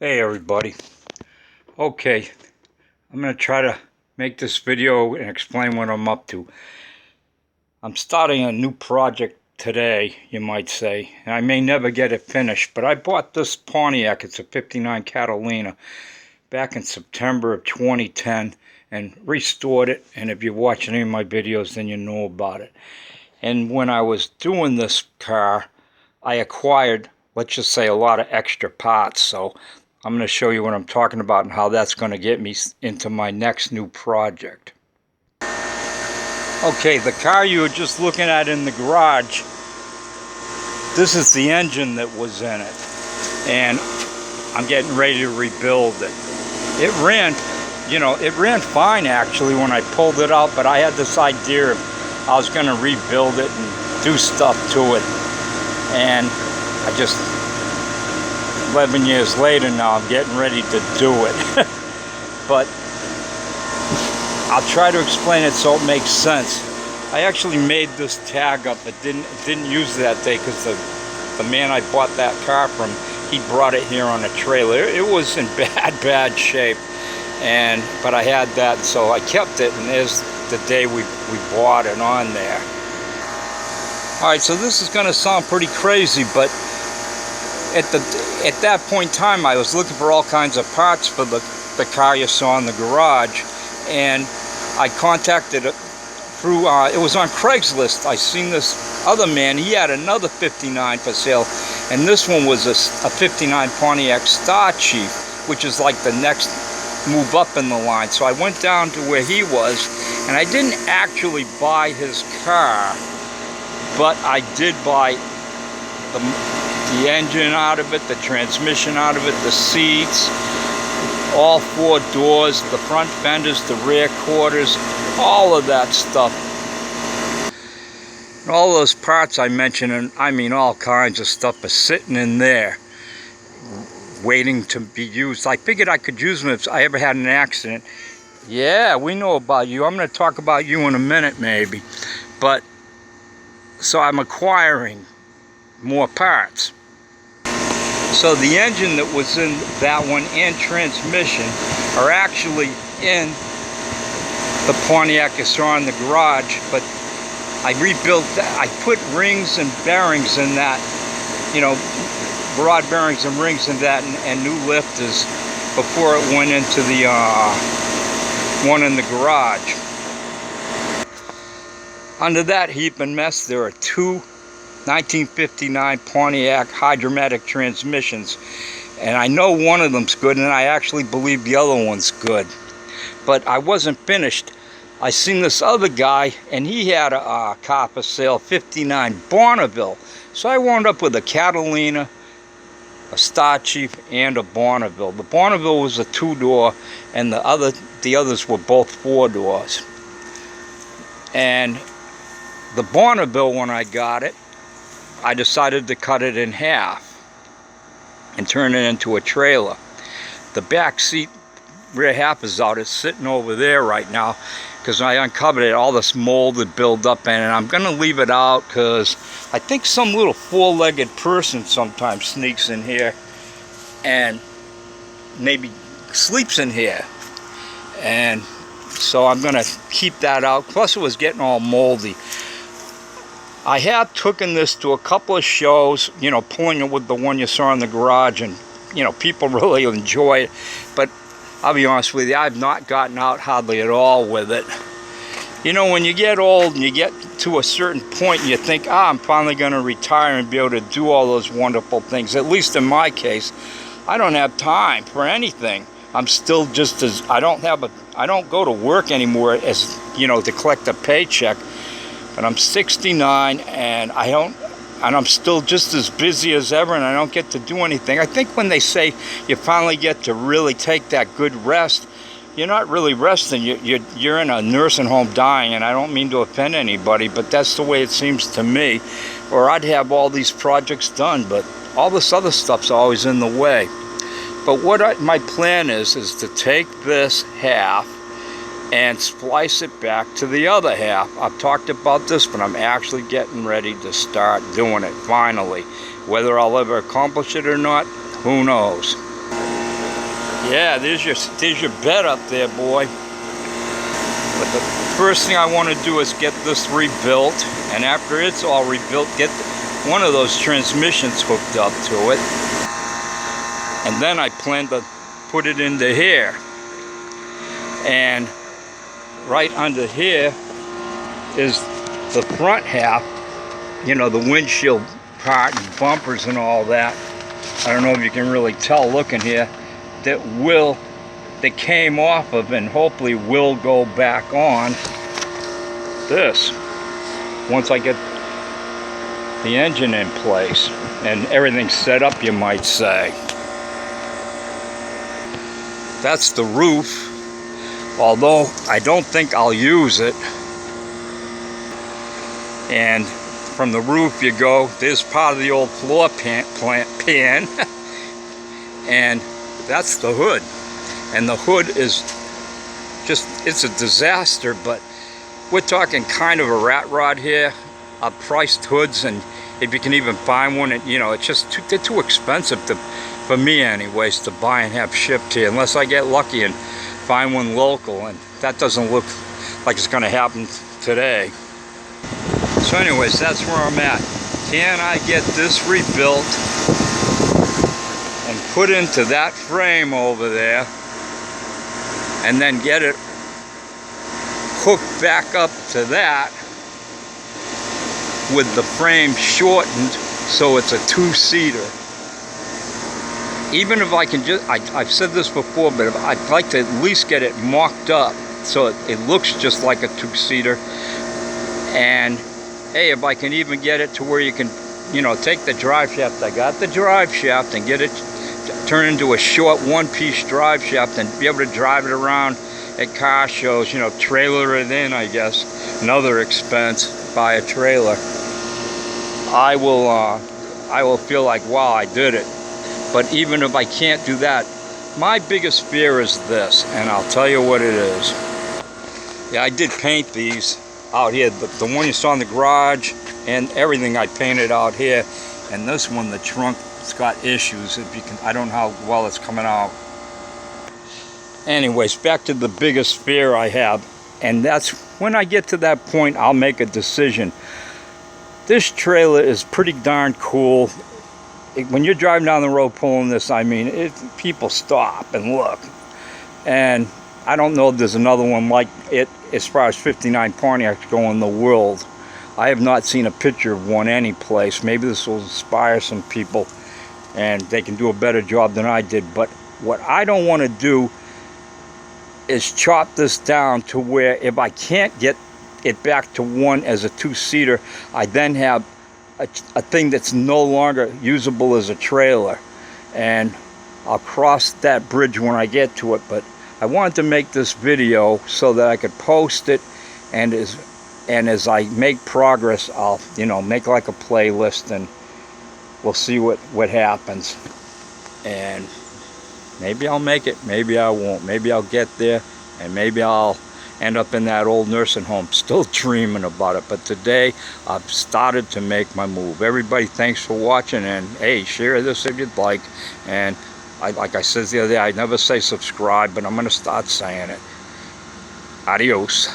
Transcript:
Hey everybody. Okay, I'm going to try to make this video and explain what I'm up to. I'm starting a new project today, you might say, and I may never get it finished, but I bought this Pontiac, it's a 59 Catalina, back in September of 2010 and restored it, and if you watch any of my videos then you know about it. And when I was doing this car, I acquired, let's just say, a lot of extra parts, so I'm going to show you what I'm talking about and how that's going to get me into my next new project. Okay, the car you were just looking at in the garage, this is the engine that was in it. And I'm getting ready to rebuild it. It ran, it ran fine actually when I pulled it out, but I had this idea of I was going to rebuild it and do stuff to it. And I just, 11 years later now, I'm getting ready to do it. But I'll try to explain it so it makes sense. I actually made this tag up, but didn't use it that day because the man I bought that car from, he brought it here on a trailer. It was in bad shape, but I had that, so I kept it, and there's the day we bought it on there. Alright, so this is going to sound pretty crazy, but at that point in time, I was looking for all kinds of parts for the car you saw in the garage, and I contacted it through, it was on Craigslist. I seen this other man, he had another 59 for sale, and this one was a 59 Pontiac Star Chief, which is like the next move up in the line. So I went down to where he was, and I didn't actually buy his car, but I did buy the engine out of it, the transmission out of it, the seats, all four doors, the front fenders, the rear quarters, all of that stuff. And all those parts I mentioned, and I mean all kinds of stuff, are sitting in there waiting to be used. I figured I could use them if I ever had an accident. Yeah, we know about you. I'm going to talk about you in a minute maybe. But so I'm acquiring more parts. So the engine that was in that one and transmission are actually in the Pontiac you saw in the garage, but I rebuilt that. I put rings and bearings in that, rod bearings and rings in that, and new lifters before it went into the one in the garage. Under that heap and mess, there are two 1959 Pontiac hydromatic transmissions, and I know one of them's good, and I actually believe the other one's good, but I wasn't finished. I seen this other guy, and he had a car for sale, 59 Bonneville, so I wound up with a Catalina, a Star Chief, and a Bonneville. The Bonneville was a 2-door, and the others were both 4 doors. And the Bonneville, when I got it, I decided to cut it in half and turn it into a trailer. The back seat, rear half is out. It's sitting over there right now because I uncovered it. All this mold had built up in it. I'm going to leave it out because I think some little 4-legged person sometimes sneaks in here and maybe sleeps in here. And so I'm going to keep that out. Plus it was getting all moldy. I have taken this to a couple of shows, pulling it with the one you saw in the garage, and, people really enjoy it. But I'll be honest with you, I've not gotten out hardly at all with it. When you get old and you get to a certain point and you think, I'm finally going to retire and be able to do all those wonderful things. At least in my case, I don't have time for anything. I'm still just as, I don't go to work anymore as, to collect a paycheck. But I'm 69 and I'm still just as busy as ever, and I don't get to do anything. I think when they say you finally get to really take that good rest, you're not really resting. You're in a nursing home dying, and I don't mean to offend anybody, but that's the way it seems to me. Or I'd have all these projects done, but all this other stuff's always in the way. But what my plan is to take this half and splice it back to the other half. I've talked about this, but I'm actually getting ready to start doing it finally. Whether I'll ever accomplish it or not, who knows. Yeah, there's your bed up there, boy. But the first thing I want to do is get this rebuilt, and after it's all rebuilt, get one of those transmissions hooked up to it. And then I plan to put it into here. And right under here is the front half, you know, the windshield part and bumpers and all that. I don't know if you can really tell looking here, that came off of and hopefully will go back on this once I get the engine in place and everything set up, you might say. That's the roof, although I don't think I'll use it. And from the roof you go, there's part of the old floor pan and that's the hood. And the hood is just, it's a disaster, but we're talking kind of a rat rod here. I've priced hoods, and if you can even find one, you know, it's just they're too expensive for me anyways, to buy and have shipped here, unless I get lucky and find one local, and that doesn't look like it's going to happen today. So anyways, that's where I'm at. Can I get this rebuilt and put into that frame over there, and then get it hooked back up to that with the frame shortened so it's a two-seater. Even if I can just, I've said this before, but I'd like to at least get it mocked up so it looks just like a two-seater. And hey, if I can even get it to where you can, you know, take the drive shaft, I got the drive shaft, and get it turn into a short one-piece drive shaft and be able to drive it around at car shows, you know, trailer it in, I guess. Another expense, buy a trailer. I will feel like, wow, I did it. But even if I can't do that, my biggest fear is this, and I'll tell you what it is. Yeah, I did paint these out here, but the one you saw in the garage and everything I painted out here, and this one, the trunk, it's got issues. If you can, I don't know how well it's coming out. Anyways, back to the biggest fear I have, and that's when I get to that point, I'll make a decision. This trailer is pretty darn cool. When you're driving down the road pulling this, I mean, people stop and look. And I don't know if there's another one like it as far as 59 Pontiacs go in the world. I have not seen a picture of one anyplace. Maybe this will inspire some people and they can do a better job than I did. But what I don't want to do is chop this down to where if I can't get it back to one as a two-seater, I then have a thing that's no longer usable as a trailer. And I'll cross that bridge when I get to it. But I wanted to make this video so that I could post it, and as I make progress, I'll, you know, make like a playlist, and we'll see what happens. And maybe I'll make it, maybe I won't. Maybe I'll get there, and maybe I'll end up in that old nursing home, still dreaming about it. But today, I've started to make my move. Everybody, thanks for watching, and hey, share this if you'd like. And like I said the other day, I never say subscribe, but I'm going to start saying it. Adios.